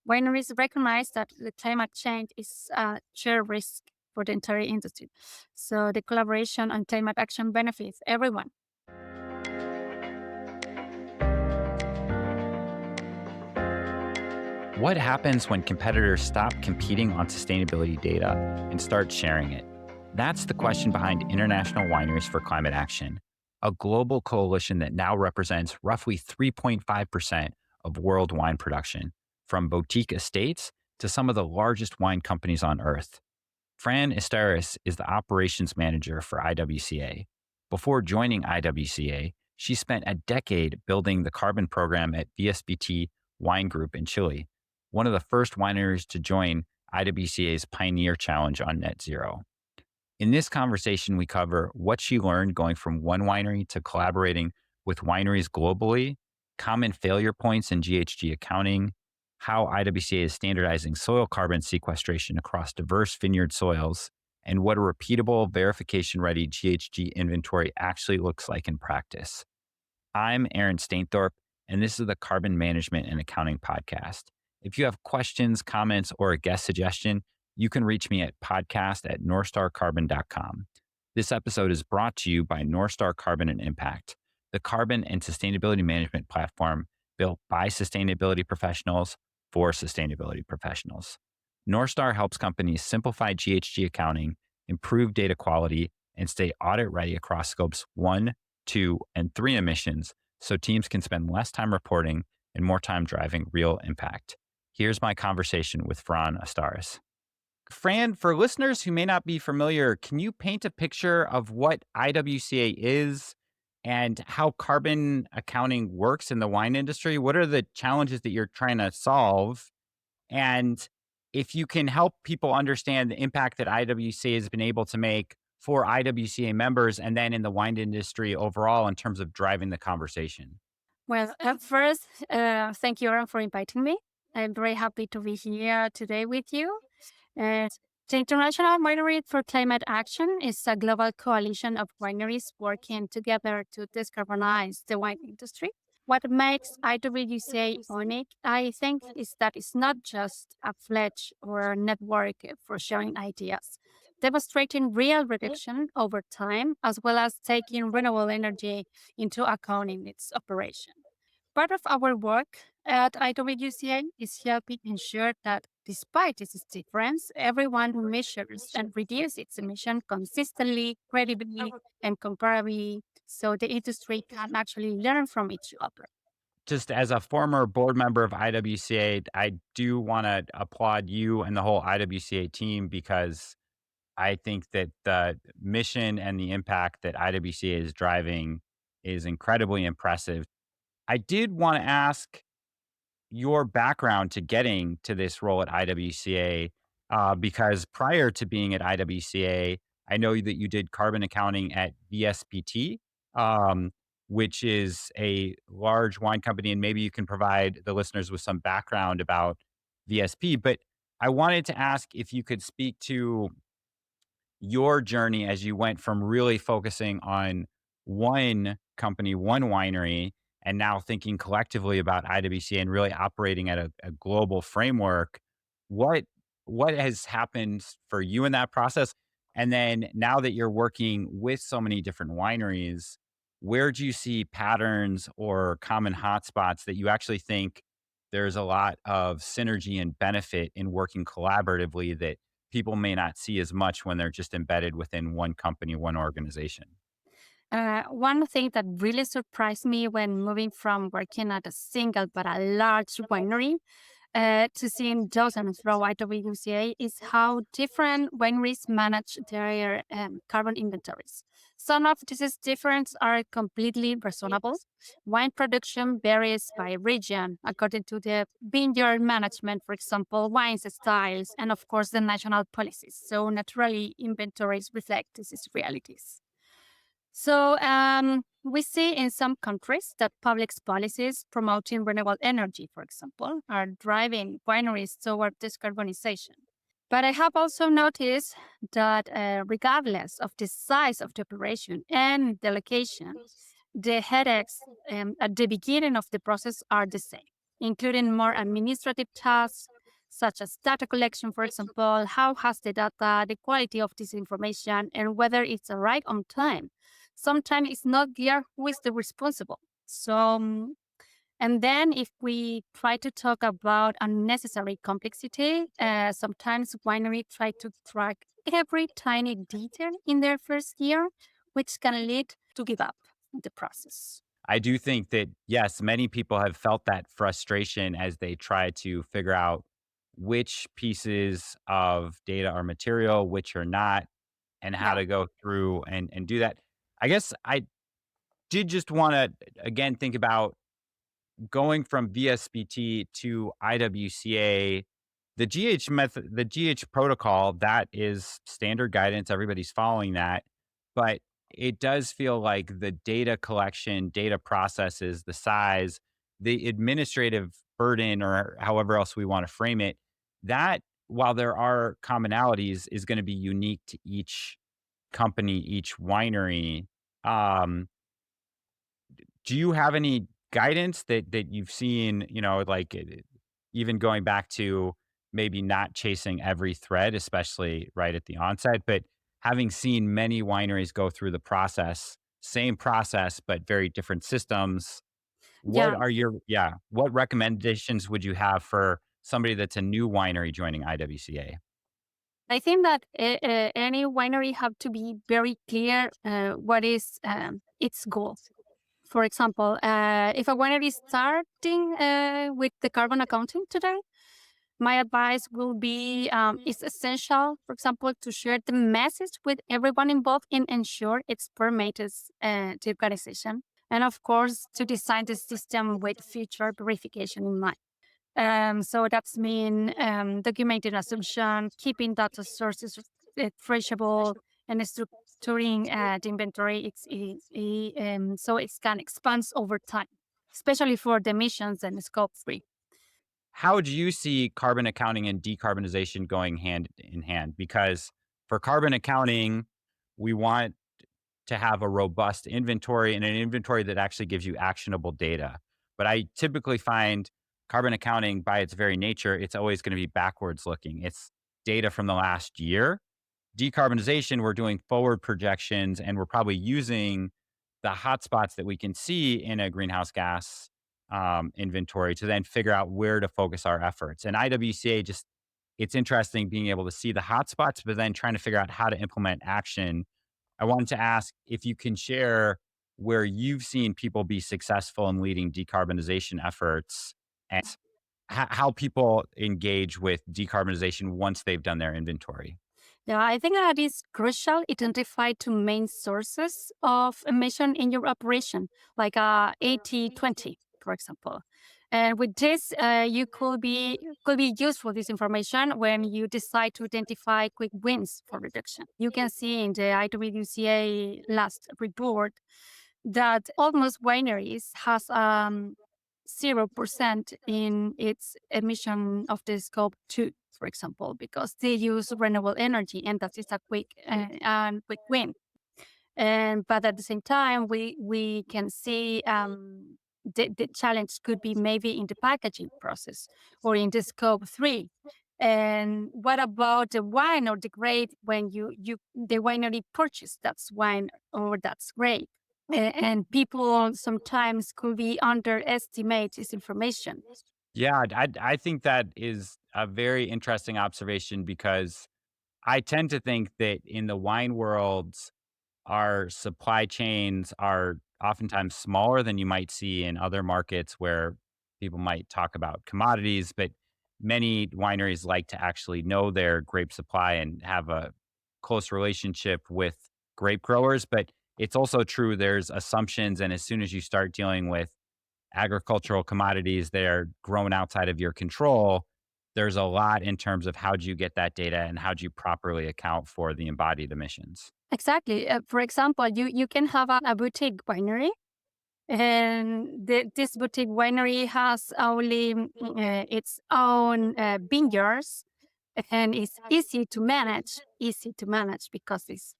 Wineries recognize that the climate change is a shared risk for the entire industry. So the collaboration on climate action benefits everyone. What happens when competitors stop competing on sustainability data and start sharing it? That's the question behind International Wineries for Climate Action, a global coalition that now represents roughly 3.5% of world wine production, from boutique estates to some of the largest wine companies on earth. Fran Estartus is the operations manager for IWCA. Before joining IWCA, she spent a decade building the carbon program at VSPT Wine Group in Chile, one of the first wineries to join IWCA's Pioneer Challenge on net zero. In this conversation, we cover what she learned going from one winery to collaborating with wineries globally, common failure points in GHG accounting, how IWCA is standardizing soil carbon sequestration across diverse vineyard soils, and what a repeatable, verification-ready GHG inventory actually looks like in practice. I'm Aaron Stainthorpe, and this is the Carbon Management and Accounting Podcast. If you have questions, comments, or a guest suggestion, you can reach me at podcast@northstarcarbon.com. This episode is brought to you by Northstar Carbon and Impact, the carbon and sustainability management platform built by sustainability professionals for sustainability professionals. Northstar helps companies simplify GHG accounting, improve data quality, and stay audit ready across scopes 1, 2, and 3 emissions so teams can spend less time reporting and more time driving real impact. Here's my conversation with Fran Estartus. Fran, for listeners who may not be familiar, can you paint a picture of what IWCA is and how carbon accounting works in the wine industry? What are the challenges that you're trying to solve? And if you can help people understand the impact that IWCA has been able to make for IWCA members and then in the wine industry overall in terms of driving the conversation. Well, at first, thank you, Aaron, for inviting me. I'm very happy to be here today with you. Uh, the International Winery for Climate Action is a global coalition of wineries working together to decarbonize the wine industry. What makes IWCA unique, I think, is that it's not just a pledge or a network for sharing ideas, demonstrating real reduction over time, as well as taking renewable energy into account in its operation. Part of our work at IWCA is helping ensure that despite this difference, everyone measures and reduces its emission consistently, credibly, and comparably so the industry can actually learn from each other. Just as a former board member of IWCA, I do want to applaud you and the whole IWCA team because I think that the mission and the impact that IWCA is driving is incredibly impressive. I did want to ask your background to getting to this role at IWCA, because prior to being at IWCA, I know that you did carbon accounting at VSPT, um, which is a large wine company, and maybe you can provide the listeners with some background about VSP. But I wanted to ask if you could speak to your journey as you went from really focusing on one company, one winery, and now thinking collectively about IWC and really operating at a global framework. What what has happened for you in that process? And then now that you're working with so many different wineries, where do you see patterns or common hotspots that you actually think there's a lot of synergy and benefit in working collaboratively that people may not see as much when they're just embedded within one company, one organization? One thing that really surprised me when moving from working at a single but a large winery to seeing dozens through IWCA is how different wineries manage their carbon inventories. Some of these differences are completely reasonable. Wine production varies by region according to the vineyard management, for example, wines styles, and of course the national policies. So naturally, inventories reflect these realities. So we see in some countries that public policies promoting renewable energy, for example, are driving wineries toward decarbonization. But I have also noticed that regardless of the size of the operation and the location, the headaches at the beginning of the process are the same, including more administrative tasks, such as data collection, for example, how has the data, the quality of this information, and whether it's arrived on time. Sometimes it's not clear who is the responsible. And then if we try to talk about unnecessary complexity, sometimes winery try to track every tiny detail in their first year, which can lead to give up the process. I do think that, yes, many people have felt that frustration as they try to figure out which pieces of data are material, which are not, and how Yeah, to go through and do that. I guess I did just wanna, again, think about going from VSPT to IWCA, the GH protocol, that is standard guidance. Everybody's following that. But it does feel like the data collection, data processes, the size, the administrative burden, or however else we want to frame it, that while there are commonalities, is going to be unique to each company, each winery. Um, do you have any guidance that you've seen, like, even going back to maybe not chasing every thread, especially right at the onset, but having seen many wineries go through the process, same process, but very different systems, yeah. what recommendations would you have for somebody that's a new winery joining IWCA? I think that any winery have to be very clear what is its goal. For example, if a winery is starting with the carbon accounting today, my advice will be it's essential, for example, to share the message with everyone involved and ensure it's permitted to organization. And of course, to design the system with future verification in mind. So that's mean documenting assumption, keeping data sources traceable, and structuring the inventory. So it can expand over time, especially for the emissions and scope three. How do you see carbon accounting and decarbonization going hand in hand? Because for carbon accounting, we want to have a robust inventory and an inventory that actually gives you actionable data. But I typically find carbon accounting, by its very nature, it's always going to be backwards looking. It's data from the last year. Decarbonization, we're doing forward projections, and we're probably using the hotspots that we can see in a greenhouse gas inventory to then figure out where to focus our efforts. And IWCA, just, it's interesting being able to see the hotspots, but then trying to figure out how to implement action. I wanted to ask if you can share where you've seen people be successful in leading decarbonization efforts, and how people engage with decarbonization once they've done their inventory. Yeah, I think that is crucial. Identify two main sources of emission in your operation, like 80/20, for example. And with this, you could be useful this information when you decide to identify quick wins for reduction. You can see in the IWCA last report that almost wineries has 0% in its emission of the scope 2, for example, because they use renewable energy, and that is a quick win. And but at the same time, we can see the challenge could be maybe in the packaging process or in the scope 3. And what about the wine or the grape when you the winery purchase that's wine or that's grape? And people sometimes could be underestimate this information. Yeah, I think that is a very interesting observation because I tend to think that in the wine world, our supply chains are oftentimes smaller than you might see in other markets where people might talk about commodities, but many wineries like to actually know their grape supply and have a close relationship with grape growers. But it's also true there's assumptions, and as soon as you start dealing with agricultural commodities that are grown outside of your control, there's a lot in terms of how do you get that data and how do you properly account for the embodied emissions. Exactly. For example, you can have a boutique winery, and this boutique winery has only its own vineyards, and it's easy to manage because it's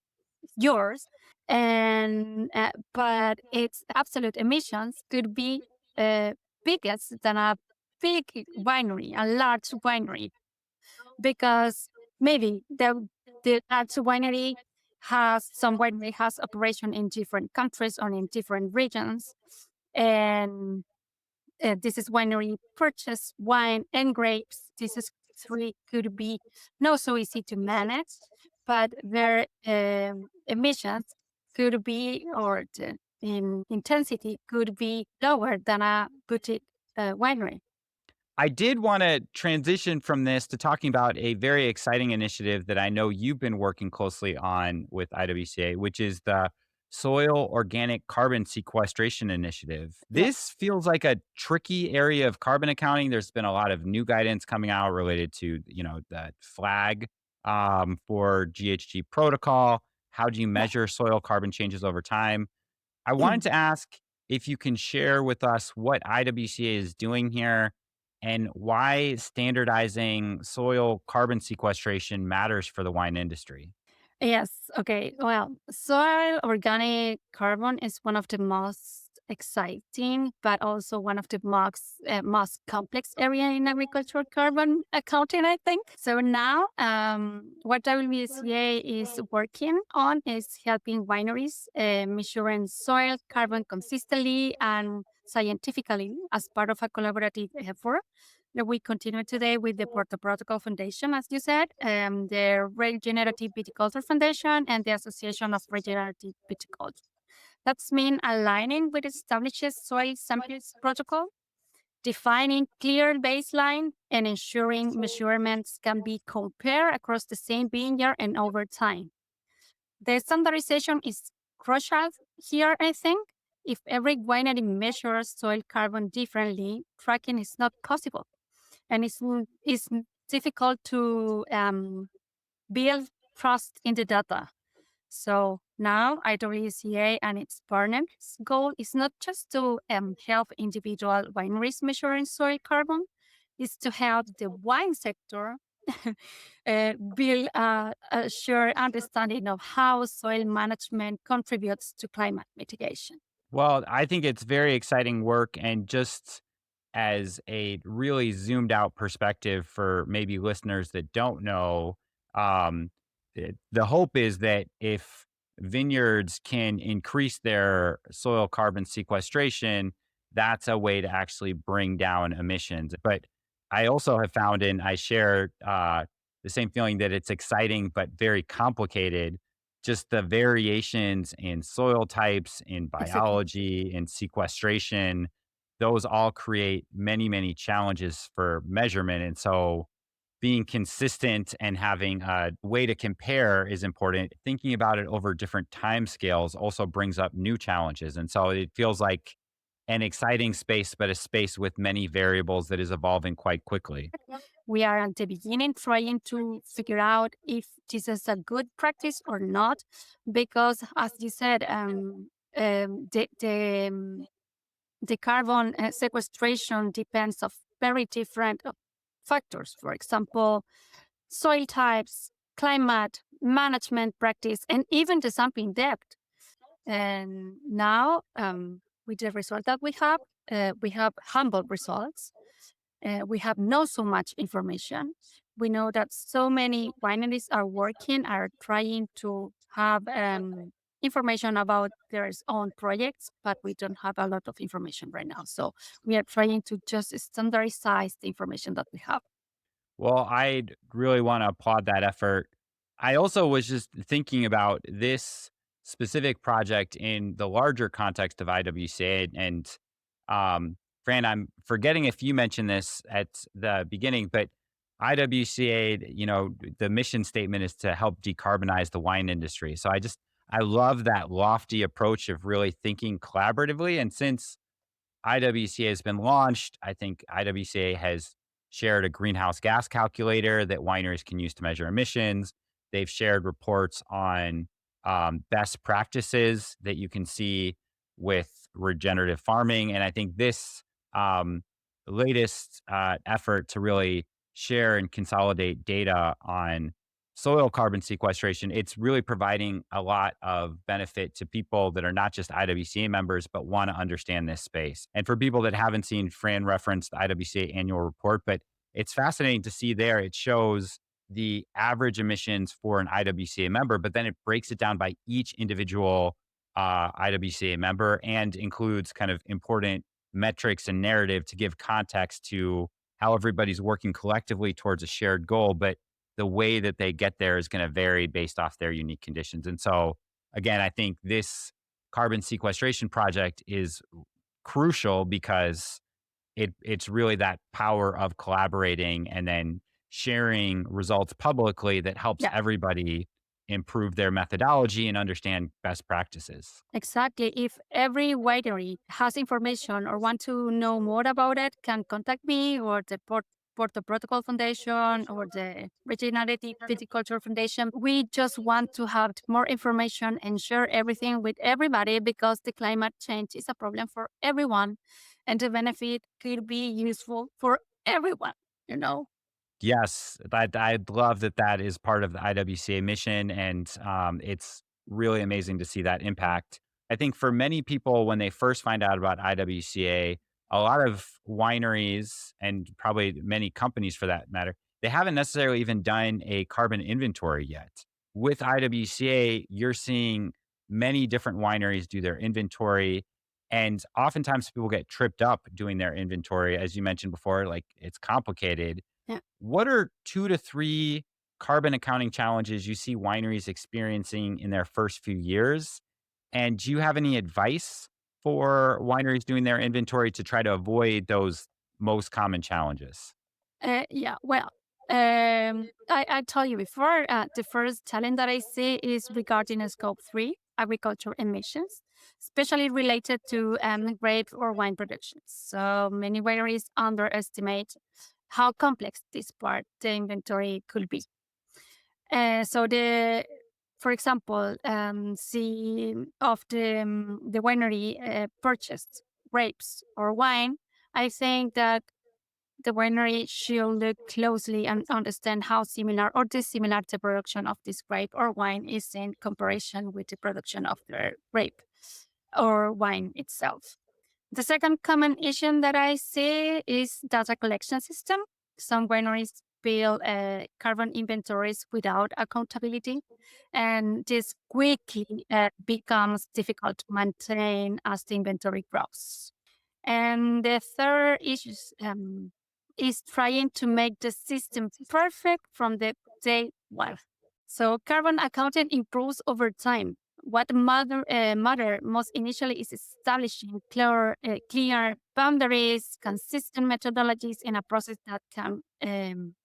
yours. And but its absolute emissions could be uh, biggest than a big winery, a large winery. because maybe that winery has operation in different countries or in different regions, and this is winery purchase wine and grapes. This is three could be not so easy to manage, but their emissions could be or the intensity could be lower than a boutique winery. I did want to transition from this to talking about a very exciting initiative that I know you've been working closely on with IWCA, which is the Soil Organic Carbon Sequestration Initiative. Yes, This feels like a tricky area of carbon accounting. There's been a lot of new guidance coming out related to, the flag for GHG protocol. How do you yeah. measure soil carbon changes over time? I wanted to ask if you can share with us what IWCA is doing here and why standardizing soil carbon sequestration matters for the wine industry. Yes. Okay. Well, soil organic carbon is one of the most exciting, but also one of the most complex area in agricultural carbon accounting, I think. So now, what WSCA is working on is helping wineries measuring soil carbon consistently and scientifically as part of a collaborative effort that we continue today with the Porto Protocol Foundation, as you said, the Regenerative Viticulture Foundation, and the Association of Regenerative Viticulture. That's mean aligning with established soil samples protocol, defining clear baseline, and ensuring measurements can be compared across the same vineyard and over time. The standardization is crucial here, I think. If every winery measures soil carbon differently, tracking is not possible and it's difficult to build trust in the data. So now IWCA and its partners' goal is not just to help individual wineries measuring soil carbon, it's to help the wine sector build a shared understanding of how soil management contributes to climate mitigation. Well, I think it's very exciting work. And just as a really zoomed out perspective for maybe listeners that don't know, the hope is that if vineyards can increase their soil carbon sequestration, that's a way to actually bring down emissions. But I also have found, and I share the same feeling that it's exciting but very complicated. Just the variations in soil types, in Exactly. biology, in sequestration, those all create many, many challenges for measurement. And so being consistent and having a way to compare is important. Thinking about it over different time scales also brings up new challenges. And so it feels like an exciting space, but a space with many variables that is evolving quite quickly. We are at the beginning trying to figure out if this is a good practice or not, because as you said, the carbon sequestration depends of very different factors. For example, soil types, climate, management practice, and even the sampling depth. And now, with the result that we have humble results. We have not so much information. We know that so many wineries are trying to have information about their own projects, but we don't have a lot of information right now. So we are trying to just standardize the information that we have. Well, I really want to applaud that effort. I also was just thinking about this specific project in the larger context of IWCA. And Fran, I'm forgetting if you mentioned this at the beginning, but IWCA, the mission statement is to help decarbonize the wine industry. So I love that lofty approach of really thinking collaboratively. And since IWCA has been launched. I think IWCA has shared a greenhouse gas calculator that wineries can use to measure emissions. They've shared reports on best practices that you can see with regenerative farming. And I think this um, latest effort to really share and consolidate data on soil carbon sequestration, it's really providing a lot of benefit to people that are not just IWCA members, but want to understand this space. And for people that haven't seen, Fran referenced the IWCA annual report, but it's fascinating to see there. It shows the average emissions for an IWCA member, but then it breaks it down by each individual IWCA member and includes kind of important metrics and narrative to give context to how everybody's working collectively towards a shared goal. But the way that they get there is going to vary based off their unique conditions. And so, again, I think this carbon sequestration project is crucial because it's really that power of collaborating and then sharing results publicly that helps Yeah. everybody improve their methodology and understand best practices. Exactly. If every winery has information or want to know more about it, can contact me or the Porto Protocol Foundation or the Regenerative Viticulture Foundation. We just want to have more information and share everything with everybody because the climate change is a problem for everyone and the benefit could be useful for everyone, you know? Yes, I love that that is part of the IWCA mission, and it's really amazing to see that impact. I think for many people, when they first find out about IWCA, a lot of wineries and probably many companies for that matter, they haven't necessarily even done a carbon inventory yet. With IWCA, you're seeing many different wineries do their inventory, and oftentimes people get tripped up doing their inventory. As you mentioned before, like it's complicated. Yeah. What are 2 to 3 carbon accounting challenges you see wineries experiencing in their first few years? And do you have any advice for wineries doing their inventory to try to avoid those most common challenges? Yeah, well, I told you before, the first challenge that I see is regarding scope three agriculture emissions, especially related to grape or wine production. So many wineries underestimate how complex this part the inventory could be. So for example, of the winery purchased grapes or wine, I think that the winery should look closely and understand how similar or dissimilar the production of this grape or wine is in comparison with the production of the grape or wine itself. The second common issue that I see is data collection system. Some wineries build carbon inventories without accountability, and this quickly becomes difficult to maintain as the inventory grows. And the third is trying to make the system perfect from the day one. So carbon accounting improves over time. What matter most initially is establishing clear boundaries, consistent methodologies in a process that can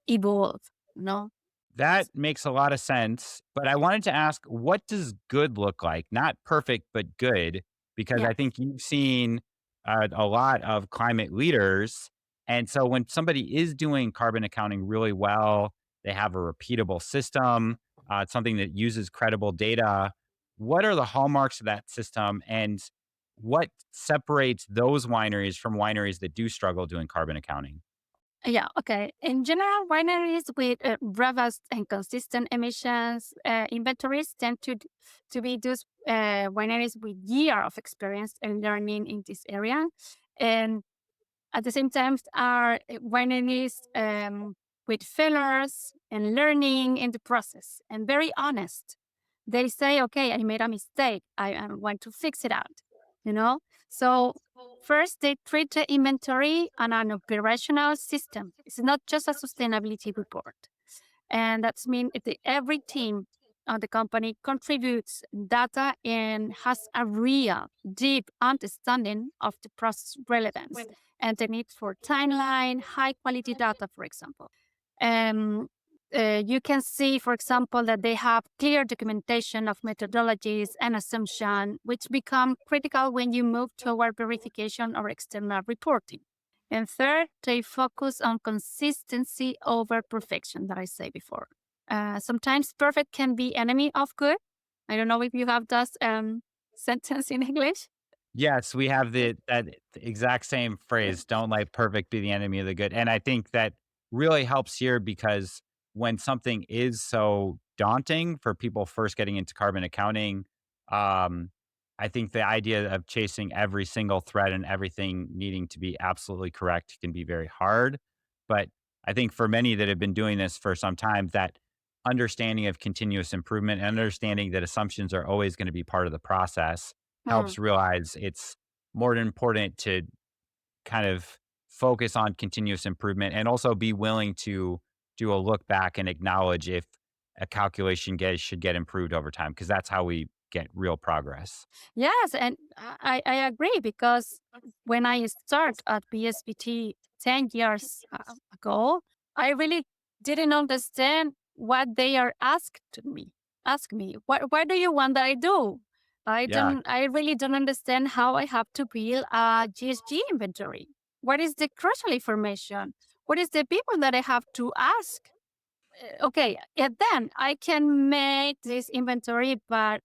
evolve. No. That makes a lot of sense, but I wanted to ask, what does good look like? Not perfect, but good, because Yeah. I think you've seen a lot of climate leaders. And so when somebody is doing carbon accounting really well, they have a repeatable system, it's something that uses credible data. What are the hallmarks of that system? And what separates those wineries from wineries that do struggle doing carbon accounting? Yeah, okay. In general, wineries with robust and consistent emissions inventories tend to be those wineries with year of experience and learning in this area. And at the same time, are wineries with failures and learning in the process and very honest. They say, okay, I made a mistake. I want to fix it out, you know? So first, they treat the inventory on an operational system. It's not just a sustainability report. And that's mean every team on the company contributes data and has a real deep understanding of the process relevance and the need for timeline, high quality data, for example. Um, you can see, for example, that they have clear documentation of methodologies and assumption, which become critical when you move toward verification or external reporting. And third, they focus on consistency over perfection that I say before. Sometimes perfect can be enemy of good. I don't know if you have that sentence in English. Yes, we have that exact same phrase, "Don't let perfect be the enemy of the good," and I think that really helps here because when something is so daunting for people first getting into carbon accounting, um, I think the idea of chasing every single thread and everything needing to be absolutely correct can be very hard, but I think for many that have been doing this for some time, that understanding of continuous improvement and understanding that assumptions are always going to be part of the process Mm. helps realize it's more important to kind of focus on continuous improvement and also be willing to do a look back and acknowledge if a calculation should get improved over time because that's how we get real progress. Yes, and I agree because when I start at BSPT 10 years ago, I really didn't understand what they are asked to me. Ask me, what do you want that I do? Yeah. I really don't understand how I have to build a GSG inventory. What is the crucial information? What is the people that I have to ask? Okay, and then I can make this inventory, but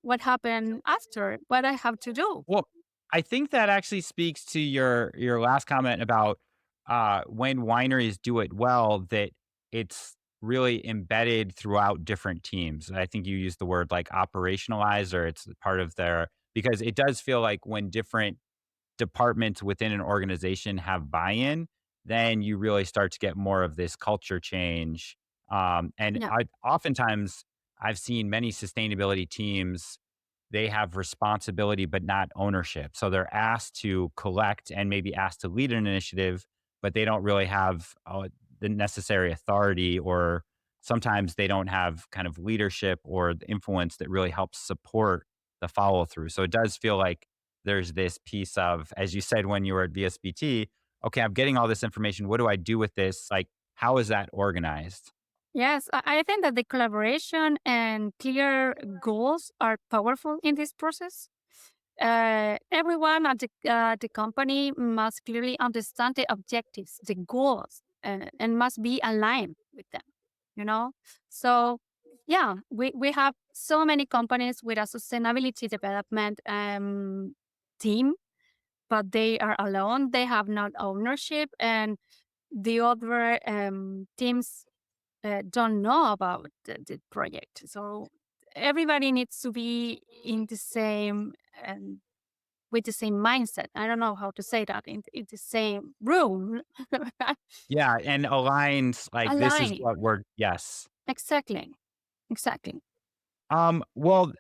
what happened after, what I have to do. Well, I think that actually speaks to your last comment about when wineries do it well, that it's really embedded throughout different teams. And I think you used the word like operationalized, or it's part of their because it does feel like when different departments within an organization have buy-in, then you really start to get more of this culture change. And Yeah. oftentimes, I've seen many sustainability teams they have responsibility but not ownership. So they're asked to collect and maybe asked to lead an initiative, but they don't really have the necessary authority, or sometimes they don't have kind of leadership or the influence that really helps support the follow through. So it does feel like there's this piece of, as you said when you were at VSBT, okay, I'm getting all this information. What do I do with this? Like, how is that organized? Yes, I think that the collaboration and clear goals are powerful in this process. Everyone at the company must clearly understand the objectives, the goals, and must be aligned with them. You know, so yeah, we have so many companies with a sustainability development team, but they are alone. They have not ownership, and the other teams don't know about the project. So everybody needs to be in the same and with the same mindset. I don't know how to say that in the same room. Yeah, and aligns like this is Aligning. what we're yes. Exactly. Exactly. Well,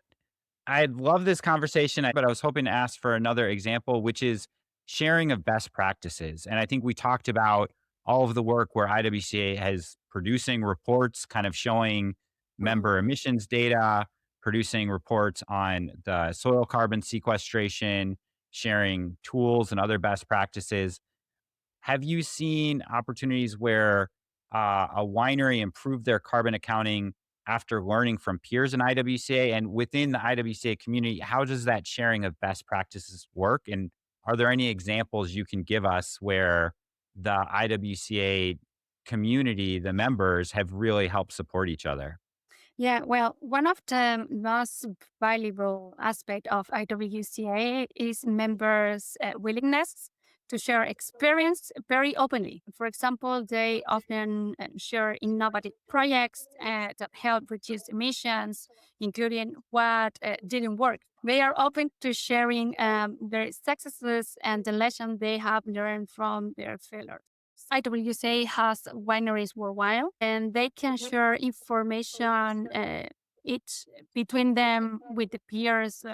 I love this conversation, but I was hoping to ask for another example, which is sharing of best practices. And I think we talked about all of the work where IWCA has producing reports, kind of showing Mhm. member emissions data, producing reports on the soil carbon sequestration, sharing tools and other best practices. Have you seen opportunities where a winery improved their carbon accounting after learning from peers in IWCA? And within the IWCA community, how does that sharing of best practices work? And are there any examples you can give us where the IWCA community, the members, have really helped support each other? Yeah, well, one of the most valuable aspect of IWCA is members' willingness to share experience very openly. For example, they often share innovative projects that help reduce emissions, including what didn't work. They are open to sharing their successes and the lessons they have learned from their failures. IWCA has wineries worldwide, and they can share information each between them with the peers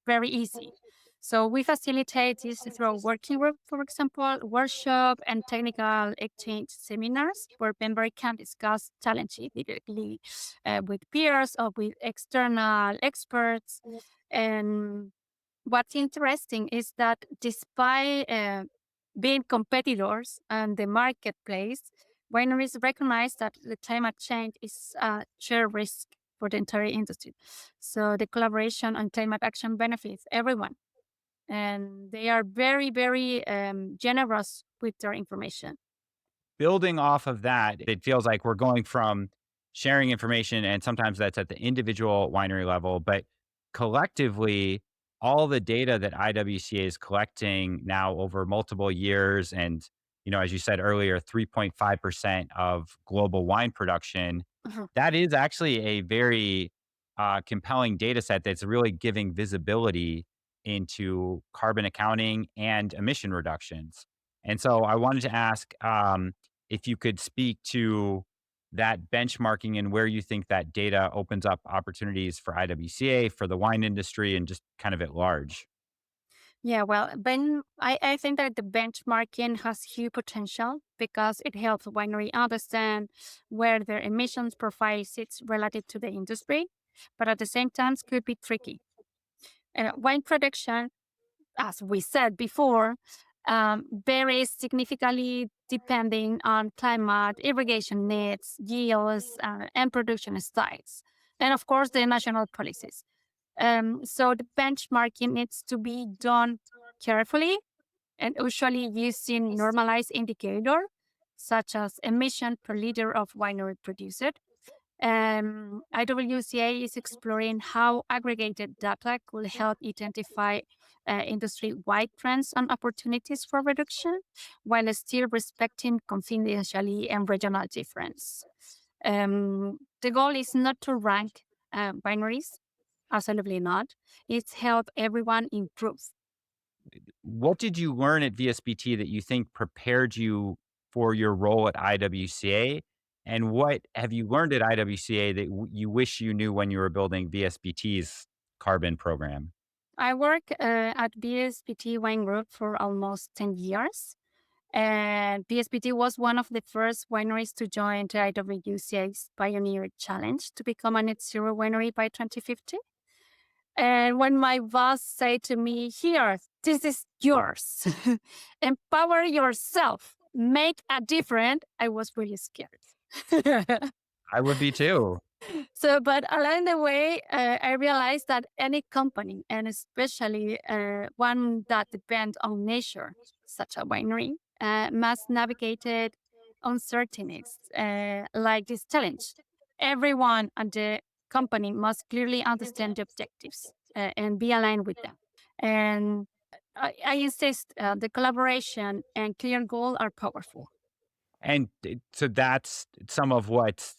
very easy. So we facilitate this through working group, for example, workshop and technical exchange seminars where members can discuss challenges directly with peers or with external experts. And what's interesting is that despite being competitors and the marketplace, wineries recognize that the climate change is a shared risk for the entire industry. So the collaboration on climate action benefits everyone. And they are very, very generous with their information. Building off of that, it feels like we're going from sharing information, and sometimes that's at the individual winery level, but collectively, all the data that IWCA is collecting now over multiple years, and as you said earlier, 3.5% of global wine production. Mhm. That is actually a very compelling data set that's really giving visibility into carbon accounting and emission reductions. And so I wanted to ask if you could speak to that benchmarking and where you think that data opens up opportunities for IWCA, for the wine industry, and just kind of at large? Yeah, well, I think that the benchmarking has huge potential because it helps winery understand where their emissions profile sits relative to the industry, but at the same time, could be tricky. Wine production, as we said before, varies significantly depending on climate, irrigation needs, yields, and production styles, and of course, the national policies. So the benchmarking needs to be done carefully and usually using normalized indicator such as emission per liter of winery produced. IWCA is exploring how aggregated data could help identify industry-wide trends and opportunities for reduction while still respecting confidentiality and regional difference. The goal is not to rank wineries, absolutely not. It's help everyone improve. What did you learn at VSPT that you think prepared you for your role at IWCA? And what have you learned at IWCA that you wish you knew when you were building VSPT's carbon program? I work at VSPT Wine Group for almost 10 years. And VSPT was one of the first wineries to join the IWCA's Pioneer Challenge to become a net zero winery by 2050. And when my boss said to me, "Here, this is yours, empower yourself, make a difference," I was really scared. I would be too. But along the way, I realized that any company, and especially one that depends on nature, such a winery, must navigate it uncertainties like this challenge. Everyone at the company must clearly understand the objectives and be aligned with them. And I insist the collaboration and clear goal are powerful. And so that's some of what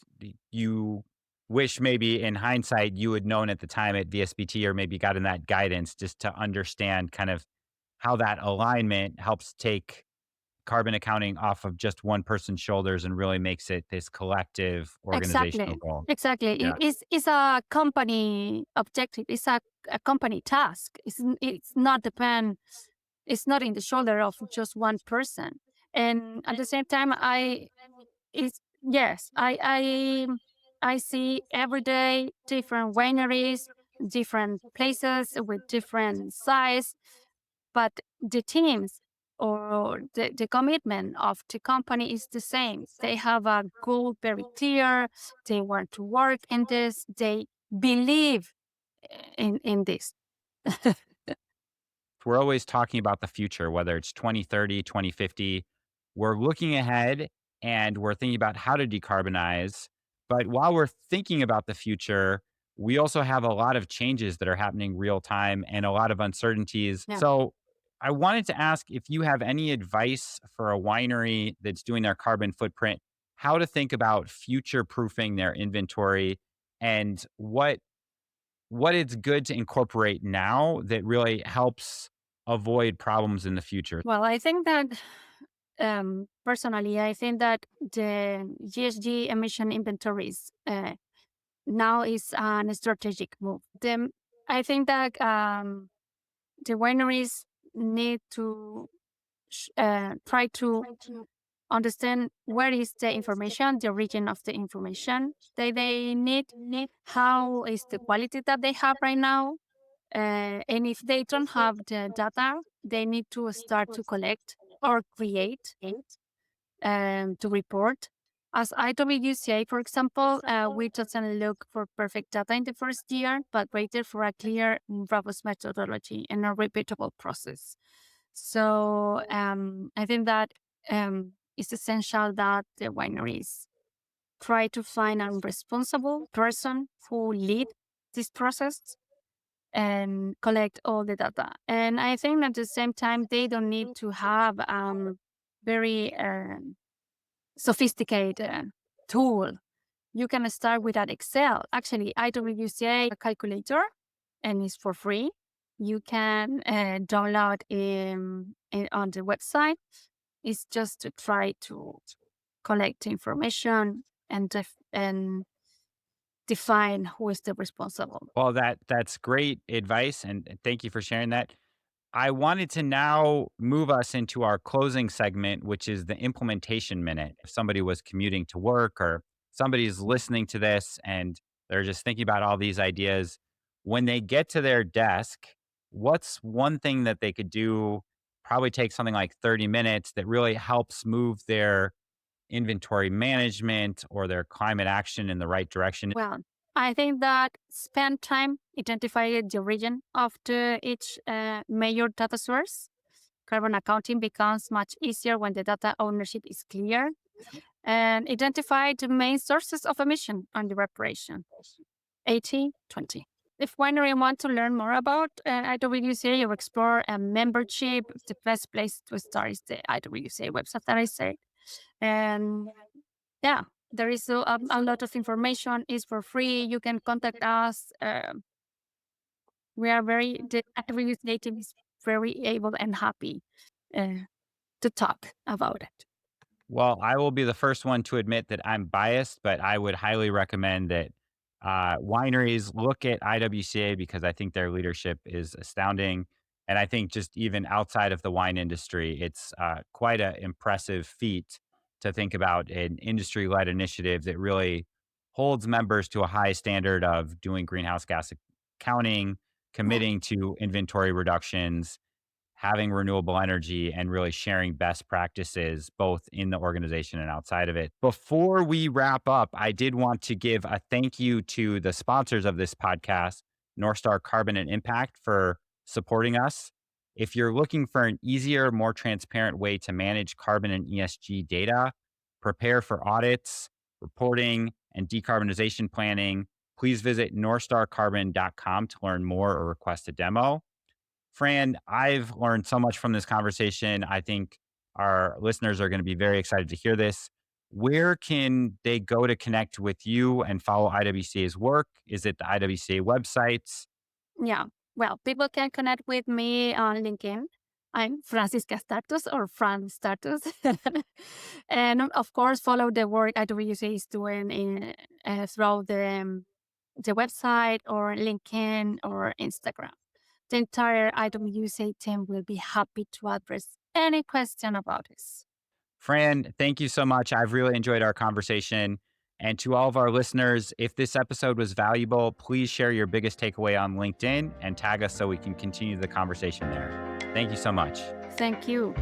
you wish maybe in hindsight you had known at the time at VSBT or maybe gotten that guidance just to understand kind of how that alignment helps take carbon accounting off of just one person's shoulders and really makes it this collective organizational Exactly. goal. Exactly. Yeah. It's a company objective. It's a company task. It's not depend. It's not in the shoulder of just one person. And at the same time, it's yes, I see every day different wineries, different places with different size, but the teams or the commitment of the company is the same. They have a goal very clear. They want to work in this. They believe in this. We're always talking about the future, whether it's 2030, 2050. We're looking ahead and we're thinking about how to decarbonize. But while we're thinking about the future, we also have a lot of changes that are happening real time and a lot of uncertainties. Yeah. So I wanted to ask if you have any advice for a winery that's doing their carbon footprint, how to think about future proofing their inventory and what it's good to incorporate now that really helps avoid problems in the future. Well, I think that personally, I think that the GSG emission inventories now is a strategic move. I think that the wineries need to try to understand where is the information, the origin of the information that they need, how is the quality that they have right now, and if they don't have the data, they need to start to collect or create to report. As IWCA, for example, we doesn't look for perfect data in the first year, but waited for a clear, robust methodology and a repeatable process. So I think that it's essential that the wineries try to find a responsible person who lead this process and collect all the data. And I think at the same time, they don't need to have very sophisticated tool. You can start with that Excel. Actually, IWCA calculator, and it's for free. You can download on the website. It's just to try to collect information and define who is the responsible. Well, that's great advice, and thank you for sharing that. I wanted to now move us into our closing segment, which is the implementation minute. If somebody was commuting to work or somebody's listening to this and they're just thinking about all these ideas, when they get to their desk, what's one thing that they could do? Probably take something like 30 minutes that really helps move their inventory management or their climate action in the right direction. Well, I think that spend time identifying the origin of each major data source. Carbon accounting becomes much easier when the data ownership is clear, and identify the main sources of emission on the reparation. 80/20. If winery want to learn more about IWCA or explore a membership, the best place to start is the IWCA website that I said. And yeah, there is a lot of information. It's for free. You can contact us. We are the IWCA team is very able and happy uh, to talk about it. Well, I will be the first one to admit that I'm biased, but I would highly recommend that wineries look at IWCA because I think their leadership is astounding. And I think just even outside of the wine industry, it's quite an impressive feat to think about an industry led initiative that really holds members to a high standard of doing greenhouse gas accounting, Yeah. committing to inventory reductions, having renewable energy and really sharing best practices both in the organization and outside of it. Before we wrap up, I did want to give a thank you to the sponsors of this podcast, North Star Carbon and Impact, for supporting us. If you're looking for an easier, more transparent way to manage carbon and ESG data, prepare for audits, reporting, and decarbonization planning, please visit northstarcarbon.com to learn more or request a demo. Fran, I've learned so much from this conversation. I think our listeners are going to be very excited to hear this. Where can they go to connect with you and follow IWCA's work? Is it the IWCA websites? Yeah. Well, people can connect with me on LinkedIn. I'm Francisca Startus or Fran Startus. And of course, follow the work IWC is doing throughout the website or LinkedIn or Instagram. The entire IWC team will be happy to address any question about this. Fran, thank you so much. I've really enjoyed our conversation. And to all of our listeners, if this episode was valuable, please share your biggest takeaway on LinkedIn and tag us so we can continue the conversation there. Thank you so much. Thank you.